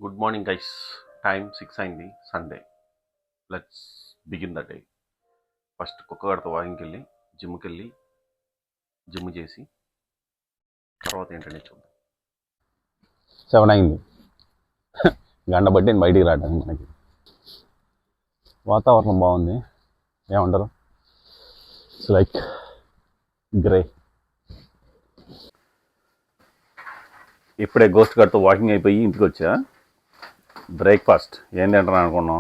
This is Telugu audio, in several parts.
Good morning, guys. Time 6 అయింది Sunday. Let's begin the day. First కుక్కగాడితో వాకింగ్కి వెళ్ళి జిమ్కి వెళ్ళి జిమ్ చేసి తర్వాత ఏంటనే చూద్దాం. 7 అయింది. గంట బట్టి బయటికి రావడానికి మనకి వాతావరణం బాగుంది. ఏమంటారు? It's like grey. ఇప్పుడే గోస్ట్ గారితో వాకింగ్ అయిపోయి ఇంటికి వచ్చా. బ్రేక్ఫాస్ట్ ఏం తింటాను అనుకున్నాం?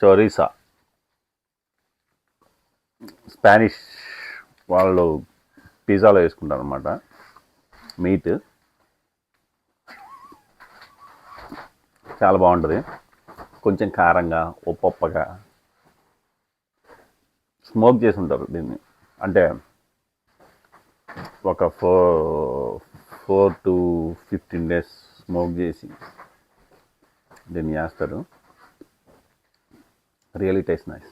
చొరీసా. స్పానిష్ వాళ్ళు పిజ్జాలో వేసుకుంటారు అనమాట. మీట్ చాలా బాగుంటుంది. కొంచెం కారంగా ఉప్పగా స్మోక్ చేసి ఉంటారు దీన్ని. అంటే ఒక 4 to 15 days స్మోక్ చేసి దీన్ని చేస్తారు. Really taste nice.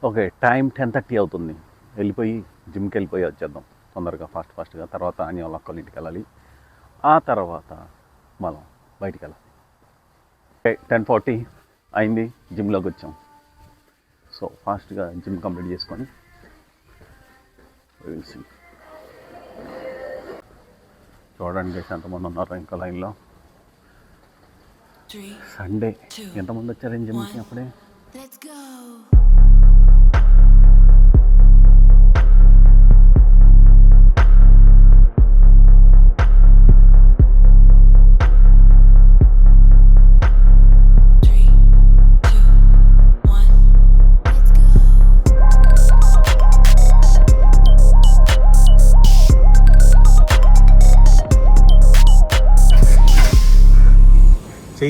Okay, time 10:30 అవుతుంది. వెళ్ళిపోయి జిమ్కి వెళ్ళిపోయి వచ్చేద్దాం తొందరగా ఫాస్ట్గా. తర్వాత అని వాళ్ళ అక్కల ఇంటికి వెళ్ళాలి. ఆ తర్వాత మనం బయటికి వెళ్ళాలి. ఓకే, 10:40 అయింది. జిమ్లోకి వచ్చాం. సో ఫాస్ట్గా జిమ్ కంప్లీట్ చేసుకొని చూడండి ఎంతమంది ఉన్నారు ఇంకా లైన్లో. సండే ఎంతమంది వచ్చారు జిమ్కి అప్పుడే.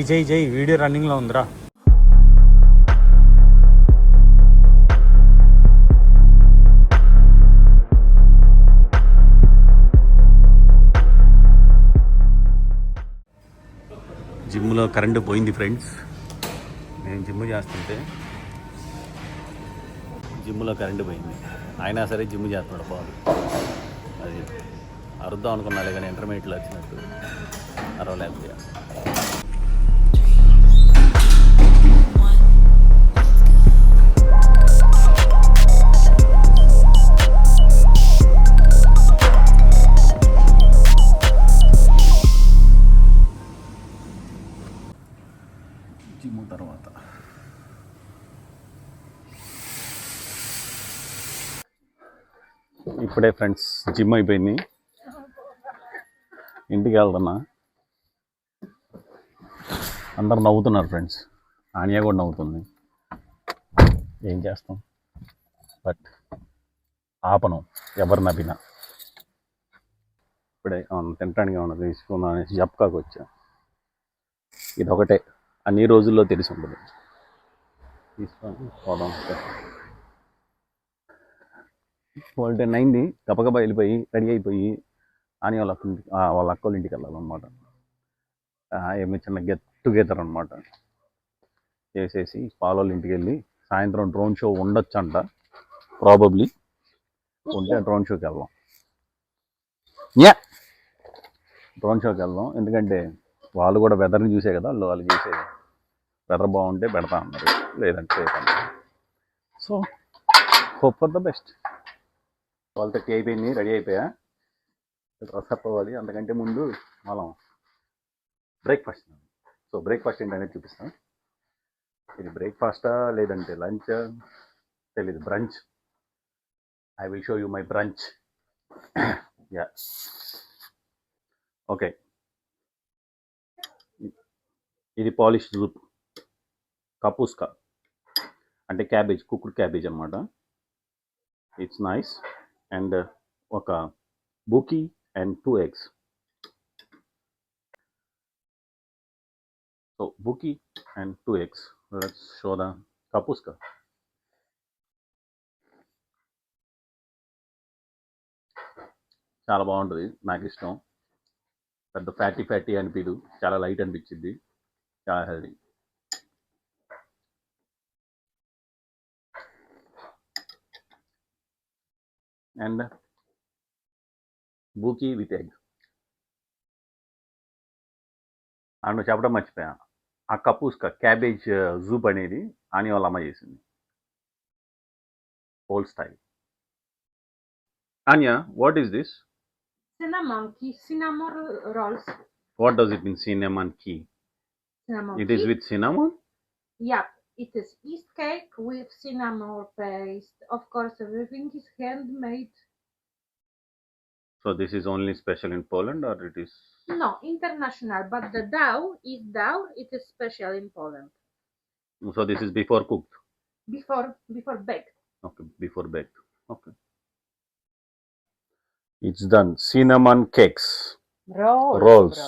చెయ్యి వీడియో రన్నింగ్లో ఉందిరా. జిమ్లో కరెంటు పోయింది ఫ్రెండ్స్. నేను జిమ్ చేస్తుంటే జిమ్లో కరెంటు పోయింది. అయినా సరే జిమ్ చేస్తున్నాడు బాబు. అది అరుద్దాం అనుకున్నాలే కానీ ఇంటర్మీడియట్లో వచ్చినట్టు అరవలేదు. జిమ్ తర్వాత ఇప్పుడే ఫ్రెండ్స్ జిమ్ అయిపోయింది. ఇంటికి వెళ్తున్నా. అందరు నవ్వుతున్నారు ఫ్రెండ్స్. ఆనియా కూడా నవ్వుతుంది. ఏం చేస్తాం, బట్ ఆపను ఎవరు నవ్వినా. ఇప్పుడే తినటానికి ఏమన్నా తీసుకుందాం అనేసి జప్కాకు వచ్చా. ఇది ఒకటే అన్ని రోజుల్లో తెలిసి ఉంటుంది. తీసుకొని పోదాం. 10 అయింది. గబగబా వెళ్ళిపోయి రెడీ అయిపోయి అని వాళ్ళ అక్కల ఇంటికి వెళ్ళాలన్నమాట. ఏమి చిన్న గెట్ టుగెదర్ అనమాట చేసేసి పాలోళ్ళ ఇంటికి వెళ్ళి సాయంత్రం డ్రోన్ షో ఉండొచ్చు అంట. ప్రాబబ్లీ ఉంటే డ్రోన్ షోకి వెళ్దాం. డ్రోన్ షోకి వెళ్దాం ఎందుకంటే వాళ్ళు కూడా వెదర్ని చూసే కదా వాళ్ళు చూసేది. వెదర్ బాగుంటే పెడతా అన్నారు, లేదంటే so hope for the best. 12:30 అయిపోయింది. రెడీ అయిపోయా. డ్రెస్ అప్ అవ్వాలి. అంతకంటే ముందు మనం బ్రేక్ఫాస్ట్. సో బ్రేక్ఫాస్ట్ ఏంటనేది చూపిస్తాను. ఇది బ్రేక్ఫాస్టా లేదంటే లంచ్ తెలీదు. Brunch. I will show you my brunch. Yeah okay. ఇది పాలిష్ సూప్, కపూస్కా అంటే క్యాబేజ్, కుక్డ్ క్యాబేజ్ అనమాట. It's nice. అండ్ ఒక బూకీ అండ్ 2 eggs. సో బూకీ and 2 eggs. Let's show the కపూస్కా. చాలా బాగుంటుంది, నాకు ఇష్టం. పెద్ద ఫ్యాటీ అనిపించదు, చాలా లైట్ అనిపించింది, చాలా హెల్దీ. అండ్ బూకీ విత్ ఎగ్. అండ్ చెప్పడం మర్చిపోయా, ఆ కపూస్కా క్యాబేజ్ జూప్ అనేది అని వాళ్ళ అమ్మ చేసింది, old style. Anya, what is this? Cinnamon key, cinnamon rolls. What does it mean, cinnamon key? Cinnamon It key. is with cinnamon? Yeah, it is yeast cake with cinnamon paste. Of course, everything is handmade. So this is only special in Poland, or it is? No, international, but the dough, it is special in Poland. So this is before cooked? Before baked. Okay, before baked. Okay. It's done. Cinnamon cakes. Rolls.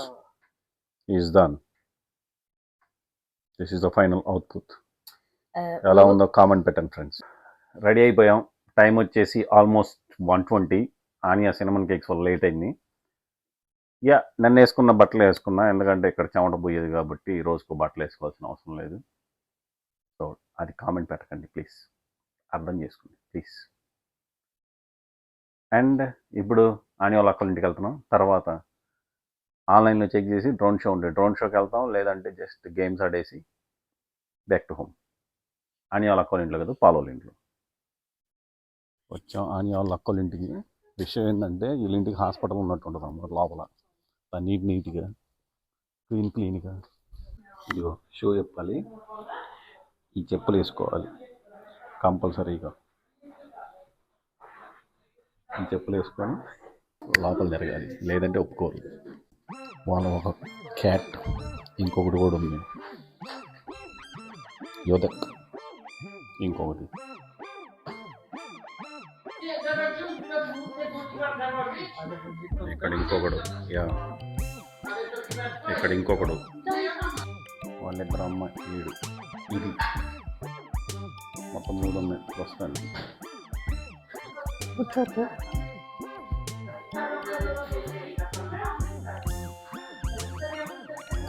Is done. This is the final output. ఎలా ఉందో కామెంట్ పెట్టండి ఫ్రెండ్స్. రెడీ అయిపోయాం. టైం వచ్చేసి ఆల్మోస్ట్ 1:20. ఆనియా సినమన్ కేక్స్ వల్ల లేట్ అయింది. యా, నన్ను వేసుకున్న బట్టలు వేసుకున్నా, ఎందుకంటే ఇక్కడ చెమట పోయేది కాబట్టి రోజుకు బట్టలు వేసుకోవాల్సిన అవసరం లేదు. సో అది కామెంట్ పెట్టకండి ప్లీజ్, అర్థం చేసుకోండి ప్లీజ్. అండ్ ఇప్పుడు ఆని వాళ్ళ అక్కల ఇంటికి వెళ్తున్నాం. తర్వాత ఆన్లైన్లో చెక్ చేసి డ్రోన్ షోకి వెళ్తాం, లేదంటే జస్ట్ గేమ్స్ ఆడేసి బ్యాక్ టు హోమ్. ఆని వాళ్ళ అక్కల ఇంట్లో కదా, పాలోళ్ళ ఇంట్లో వచ్చాం. ఆని వాళ్ళ అక్కల ఇంటికి. విషయం ఏంటంటే వీళ్ళ ఇంటికి హాస్పిటల్ ఉన్నట్టు ఉంటుంది అన్నమాట, లోపల నీట్గా క్లీన్గా. ఇదిగో షూ చెప్పాలి, ఈ చెప్పులు వేసుకోవాలి కంపల్సరీగా. ఈ చెప్పులు వేసుకొని లోపల తిరగాలి, లేదంటే ఒప్పుకోరు. వాళ్ళ ఒక క్యాట్, ఇంకొకటి కూడా ఉంది యోదక్, ఇంకొకటి. ఇక్కడ ఇంకొకడు, ఇక్కడ ఇంకొకడు, వాళ్ళిద్దరు అమ్మ, వీడు, ఇది మొత్తం 3 ఉన్నాయి ప్రస్తుతానికి.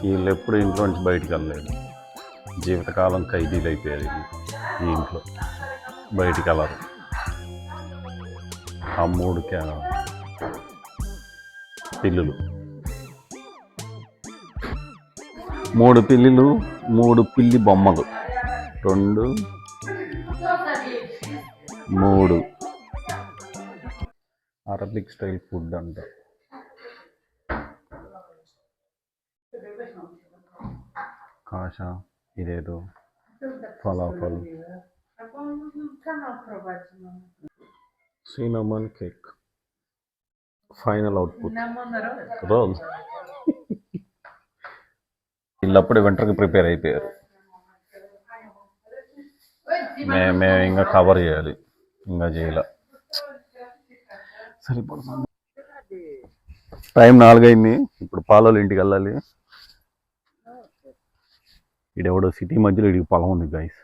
వీళ్ళు ఎప్పుడు ఇంట్లో నుంచి బయటికి వెళ్ళలేదు, జీవితకాలం ఖైదీలు అయిపోయారు ఈ ఇంట్లో, బయటికి వెళ్ళరు. ఆ 3 పిల్లులు, 3 పిల్లులు, 3 పిల్లి బొమ్మలు, 2, 3 అరబిక్ స్టైల్ ఫుడ్ అంట. కాషా, ఇదేదో falafel, cinnamon cake, final output roll. వీళ్ళప్పుడే వింటర్కి ప్రిపేర్ అయిపోయారు. మేము ఇంకా కవర్ చేయాలి, ఇంకా చేయాల. సరిపడుతుంది. టైం 4 అయింది. ఇప్పుడు పాలోళ్ళ ఇంటికి వెళ్ళాలి. ఈడెవడో సిటీ మధ్యలో వీడికి పొలం ఉంది గైస్.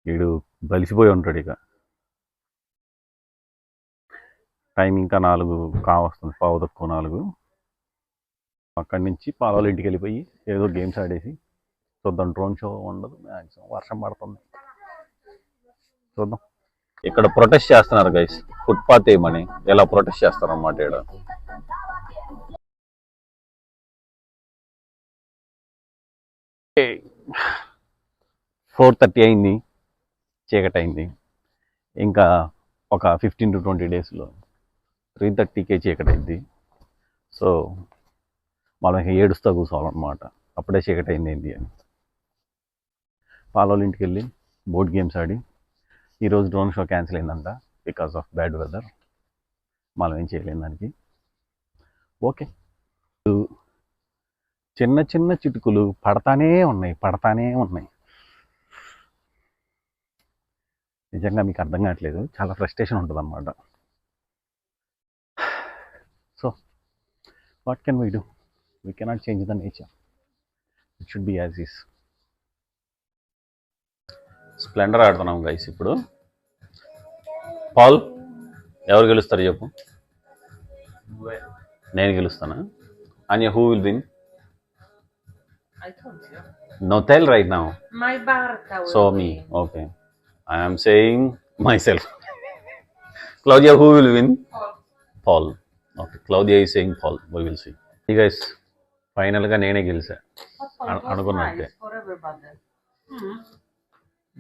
వీడు బలిసిపోయి ఉంటాడు. ఇక టైం ఇంకా 4 కావస్తుంది, 4:15. అక్కడి నుంచి పాలోళ్ళ ఇంటికి వెళ్ళిపోయి ఏదో గేమ్స్ ఆడేసి చూద్దాం. డ్రోన్ షో ఉండదు, మ్యాక్సిమం వర్షం పడుతుంది, చూద్దాం. ఇక్కడ ప్రొటెస్ట్ చేస్తున్నారు గైస్, ఫుట్పాత్ ఏమని ఎలా ప్రొటెస్ట్ చేస్తారు అన్నమాట. ఇక్కడ 4:30 అయింది, చీకటి అయింది. ఇంకా ఒక 15 to 20 డేస్లో 3:30కే చీకటి అయింది. సో మనం ఏడుస్తా కూర్చోవాలన్నమాట, అప్పుడే చీకటి అయింది ఏంటి అని. పాలోళ్ళ ఇంటికి వెళ్ళి బోర్డ్ గేమ్స్ ఆడి, ఈరోజు డ్రోన్ షో క్యాన్సిల్ అయిందంట బికాస్ ఆఫ్ బ్యాడ్ వెదర్. మనం ఏం చేయలేం దానికి. ఓకే, చిన్న చిన్న చిటుకులు పడతానే ఉన్నాయి. నిజంగా మీకు అర్థం కావట్లేదు, చాలా ఫ్రస్ట్రేషన్ ఉంటుంది అన్నమాట. So what can we do? We cannot change the nature, it should be as is. Splendor ఆడుతున్నాం గైస్ ఇప్పుడు. పాల్, ఎవరు గెలుస్తారు చెప్పు? నేను గెలుస్తానా? Anya, who will win? I told you. No, tell right now. My Barta will So win. me, okay. I am saying myself. Claudia, who will win? Paul. Okay, Claudia is saying Paul. We will see. ఈ గైస్ ఫైనల్గా నేనే గెలిచా But it was అనుకున్నట్టే. nice for everybody.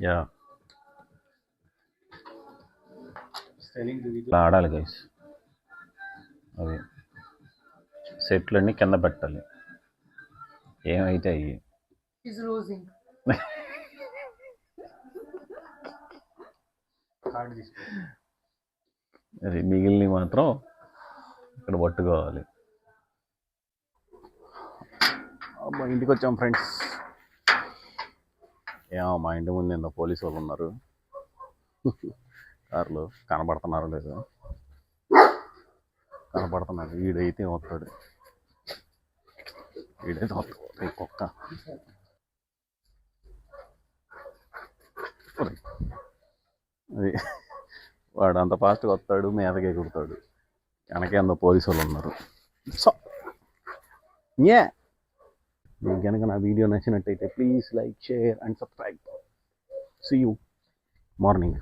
యా, ఇలా ఆడాలి గైస్. అవి సెట్లన్నీ కింద పెట్టాలి, ఏమైతే అయ్యి. He's losing. అది మిగిలినవి మాత్రం ఇక్కడ పట్టుకోవాలి. అబ్బా, ఇంటికి వచ్చాం ఫ్రెండ్స్. ఏమో మా ఇంటి ముందు ఎంత పోలీసు వాళ్ళు ఉన్నారు. కార్లు కనబడుతున్నారు లేదు, కనబడుతున్నారు. వీడైతే వస్తాడు, వీడైతే వస్తాడు. కుక్క అది వాడు అంత ఫాస్ట్గా వస్తాడు, మీదకే కుడతాడు. వెనకే అంత పోలీసు వాళ్ళు ఉన్నారు. సో మీకు కనుక నా వీడియో నచ్చినట్టయితే please like, share and subscribe. See you morning.